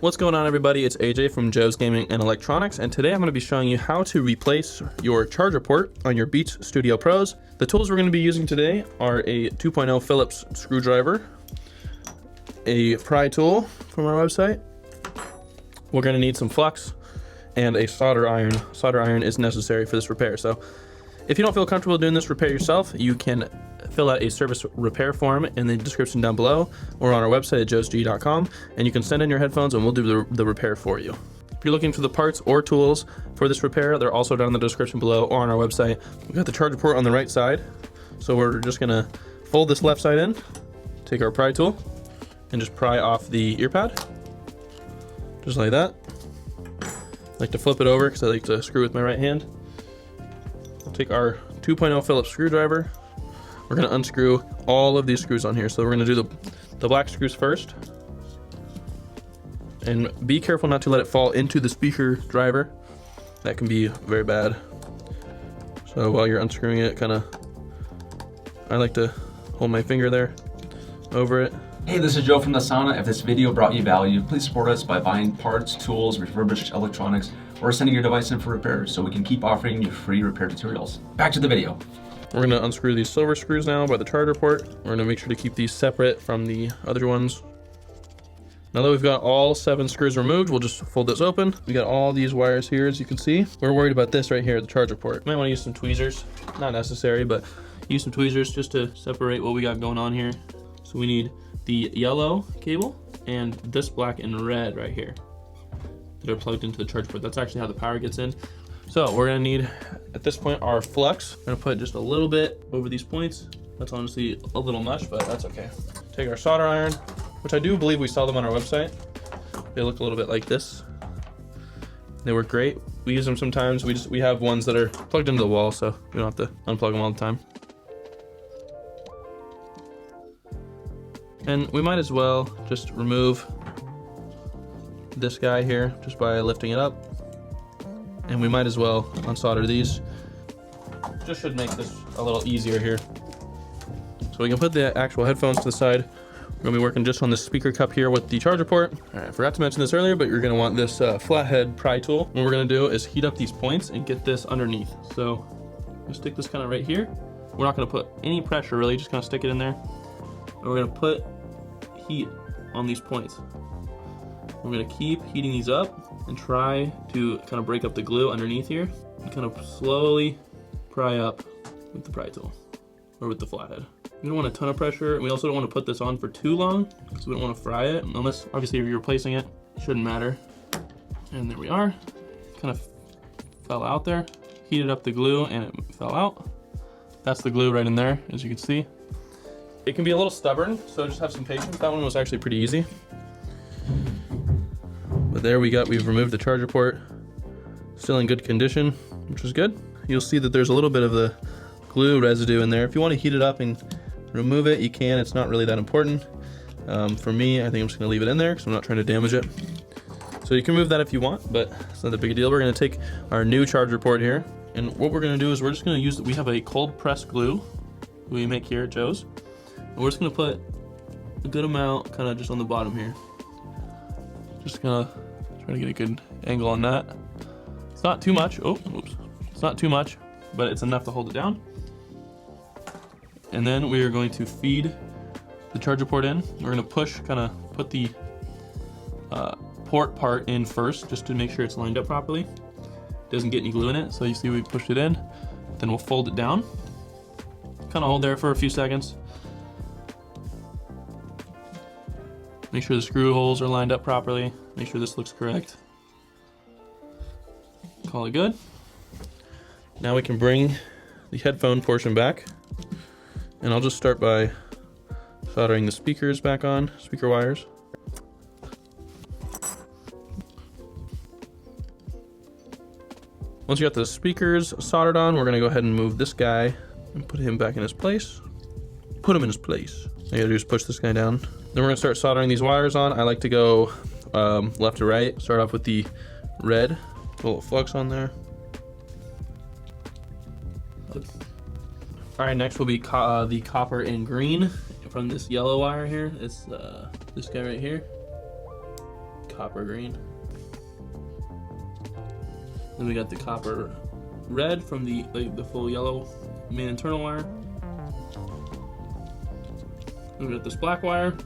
What's going on, everybody? It's AJ from Joe's Gaming and Electronics, and today I'm going to be showing you how to replace your charger port on your Beats Studio Pros. The tools we're going to be using today are a 2.0 Phillips screwdriver, a pry tool from our website. We're going to need some flux and a solder iron. Solder iron is necessary for this repair. So if you don't feel comfortable doing this repair yourself, you can fill out a service repair form in the description down below or on our website at joesg.com, and you can send in your headphones and we'll do the repair for you. If you're looking for the parts or tools for this repair, they're also down in the description below or on our website. We've got the charger port on the right side, so we're just gonna fold this left side in, take our pry tool, and just pry off the ear pad, just like that. I like to flip it over because I like to screw with my right hand. We'll take our 2.0 Phillips screwdriver. We're gonna unscrew all of these screws on here. So we're gonna do the black screws first. And be careful not to let it fall into the speaker driver. That can be very bad. So while you're unscrewing it, I like to hold my finger there over it. Hey, this is Joe from the Sauna. If this video brought you value, please support us by buying parts, tools, refurbished electronics, or sending your device in for repairs so we can keep offering you free repair tutorials. Back to the video. We're gonna unscrew these silver screws now by the charger port. We're gonna make sure to keep these separate from the other ones. Now that we've got all 7 screws removed, we'll just fold this open. We got all these wires here, as you can see. We're worried about this right here, the charger port. Might wanna use some tweezers. Not necessary, but use some tweezers just to separate what we got going on here. So we need the yellow cable and this black and red right here that are plugged into the charger port. That's actually how the power gets in. So we're gonna need, at this point, our flux. We're gonna put just a little bit over these points. That's honestly a little much, but that's okay. Take our solder iron, which I do believe we sell them on our website. They look a little bit like this. They work great. We use them sometimes. We have ones that are plugged into the wall, so we don't have to unplug them all the time. And we might as well just remove this guy here just by lifting it up. And we might as well unsolder these. Just should make this a little easier here. So we can put the actual headphones to the side. We're gonna be working just on the speaker cup here with the charger port. All right, I forgot to mention this earlier, but you're gonna want this flathead pry tool. What we're gonna do is heat up these points and get this underneath. So we'll stick this kind of right here. We're not gonna put any pressure really, just kind of stick it in there. And we're gonna put heat on these points. We're gonna keep heating these up and try to kind of break up the glue underneath here and kind of slowly pry up with the pry tool or with the flathead. We don't want a ton of pressure. We also don't want to put this on for too long because we don't want to fry it, unless obviously if you're replacing it, it shouldn't matter. And there we are. Kind of fell out there. Heated up the glue and it fell out. That's the glue right in there, as you can see. It can be a little stubborn, so just have some patience. That one was actually pretty easy. But there we've removed the charger port. Still in good condition, which is good. You'll see that there's a little bit of the glue residue in there. If you want to heat it up and remove it, you can. It's not really that important. For me, I think I'm just gonna leave it in there because I'm not trying to damage it. So you can remove that if you want, but it's not a big deal. We're gonna take our new charger port here, and what we're gonna do is we're just gonna use, we have a cold press glue we make here at Joe's. And we're just gonna put a good amount kind of just on the bottom here. Just gonna try to get a good angle on that. It's not too much. Oh, oops. It's not too much, but it's enough to hold it down. And then we are going to feed the charger port in. We're gonna push, kind of put the port part in first, just to make sure it's lined up properly. Doesn't get any glue in it. So you see we pushed it in. Then we'll fold it down. Kind of hold there for a few seconds. Make sure the screw holes are lined up properly. Make sure this looks correct. Call it good. Now we can bring the headphone portion back. And I'll just start by soldering the speakers back on, speaker wires. Once you got the speakers soldered on, we're gonna go ahead and move this guy and put him back in his place. Put him in his place. All you gotta do is push this guy down. Then we're gonna start soldering these wires on. I like to go left to right. Start off with the red, put a little flux on there. All right, next will be the copper and green from this yellow wire here. It's this guy right here. copper green. Then we got the copper red from the full yellow main internal wire. Then we got this black wire.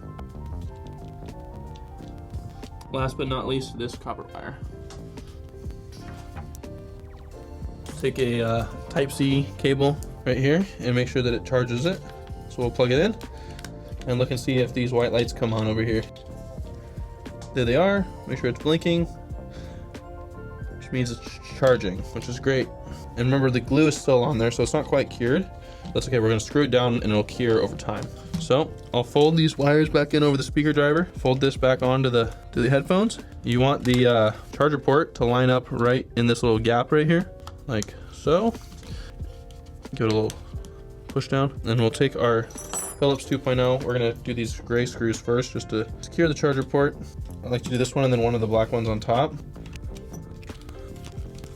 Last but not least, this copper wire. Take a Type-C cable right here and make sure that it charges it. So we'll plug it in and look and see if these white lights come on over here. There they are. Make sure it's blinking, which means it's charging, which is great. And remember, the glue is still on there, so it's not quite cured. That's okay. We're gonna screw it down and it'll cure over time. So I'll fold these wires back in over the speaker driver, fold this back onto the headphones. You want the charger port to line up right in this little gap right here, like so. Give it a little push down, and we'll take our Phillips 2.0. We're gonna do these gray screws first just to secure the charger port. I like to do this one and then one of the black ones on top.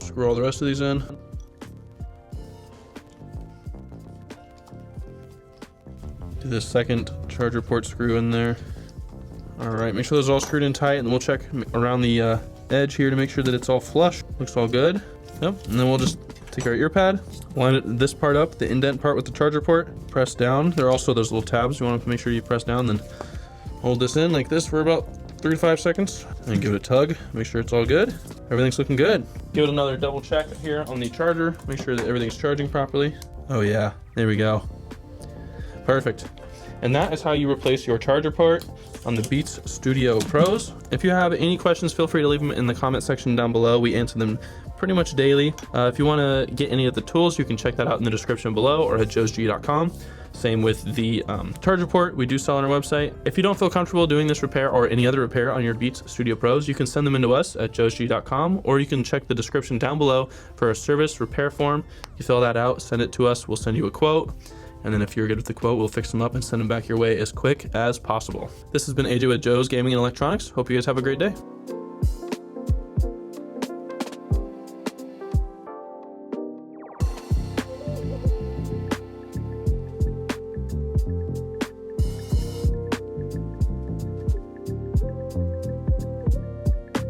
Screw all the rest of these in. Do this second charger port screw in there. All right, make sure those are all screwed in tight, and we'll check around the edge here to make sure that it's all flush. Looks all good. Yep, and then we'll just take our ear pad, line this part up, the indent part with the charger port, press down. There are also those little tabs. You want to make sure you press down, then hold this in like this for about 3 to 5 seconds, and give it a tug. Make sure it's all good. Everything's looking good. Give it another double check here on the charger. Make sure that everything's charging properly. Oh yeah, there we go. Perfect. And that is how you replace your charger port on the Beats Studio Pros. If you have any questions, feel free to leave them in the comment section down below. We answer them pretty much daily. If you want to get any of the tools, you can check that out in the description below or at joesg.com. Same with the charger port we do sell on our website. If you don't feel comfortable doing this repair or any other repair on your Beats Studio Pros, you can send them into us at joesg.com, or you can check the description down below for a service repair form. You fill that out, send it to us, we'll send you a quote. And then if you're good with the quote, we'll fix them up and send them back your way as quick as possible. This has been AJ with Joe's Gaming and Electronics. Hope you guys have a great day.